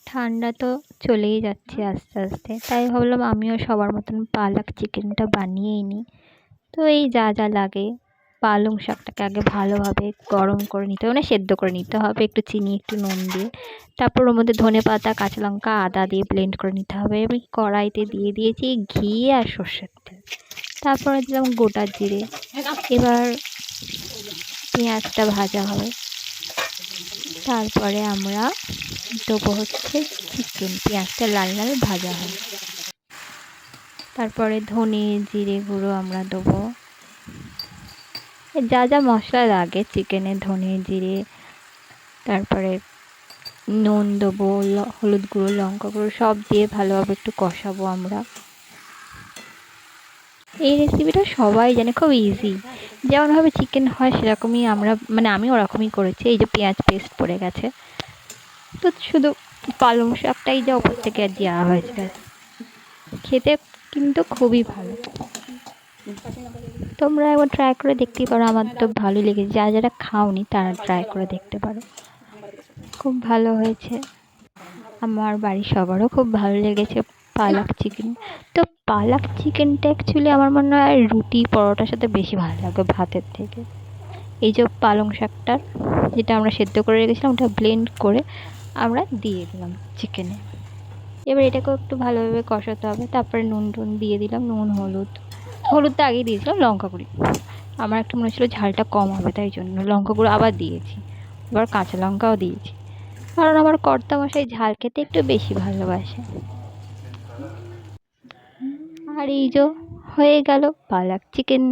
ঠান্ডা তো চলেই যাচ্ছে আস্তে আস্তে, তাই ভাবলাম আমিও সবার মতন পালক চিকেনটা বানিয়েই নিই। তো এই যা যা লাগে, পালং শাকটাকে আগে ভালোভাবে গরম করে নিতে হবে, মানে সেদ্ধ করে নিতে হবে একটু চিনি একটু নুন দিয়ে। তারপর ওর মধ্যে ধনে পাতা কাঁচা লঙ্কা আদা দিয়ে ব্লেন্ড করে নিতে হবে। আমি কড়াইতে দিয়ে দিয়েছি ঘি আর সর্ষের তেল, তারপরে দিলাম গোটা জিরে। এবার পেঁয়াজটা ভাজা হবে, তারপরে আমরা দেবো হচ্ছে চিকেন। পেঁয়াজটা লাল লাল ভাজা হবে, তারপরে ধনে জিরে গুঁড়ো আমরা দেবো, যা যা মশলা লাগে চিকেনে, ধনে জিরে, তারপরে নুন দেবো, হলুদ গুঁড়ো লঙ্কা গুঁড়ো সব দিয়ে ভালোভাবে একটু কষাবো আমরা। এই রেসিপিটা সবাই জানে, খুব ইজি, যেমনভাবে চিকেন হয় সেরকমই আমরা, মানে আমি ওরকমই করেছি। এই যে পেঁয়াজ পেস্ট পড়ে গেছে, তো শুধু পালং শাকটাই যা ওপর থেকে দেওয়া হয়েছে, খেতে কিন্তু খুবই ভালো। তোমরা একবার ট্রাই করে দেখতেই পারো, আমার তো ভালোই লেগেছে। যারা যারা খাওনি তারা ট্রাই করে দেখতে পারো, খুব ভালো হয়েছে। আমার বাড়ির সবারও খুব ভালো লেগেছে পালক চিকেন। তো পালক চিকেনটা অ্যাকচুয়ালি আমার মনে হয় রুটি পরোটার সাথে বেশি ভালো লাগবে ভাতের থেকে। এই যে পালং শাকটার যেটা আমরা সেদ্ধ করে রেখেছিলাম ওটা ব্লেন্ড করে আমরা দিয়ে দিলাম চিকেনে। এবার এটাকেও একটু ভালোভাবে কষাতে হবে, তারপরে নুন টুন দিয়ে দিলাম, নুন হলুদটা আগেই দিয়েছিলাম, লঙ্কা গুঁড়ি আমার একটু মনে হচ্ছিলো ঝালটা কম হবে তাই জন্য লঙ্কা গুঁড়ো আবার দিয়েছি। এবার কাঁচা লঙ্কাও দিয়েছি, কারণ আমার কর্তামশাই ঝাল খেতে একটু বেশি ভালোবাসে। আর এই যে হয়ে গেল পালক চিকেন।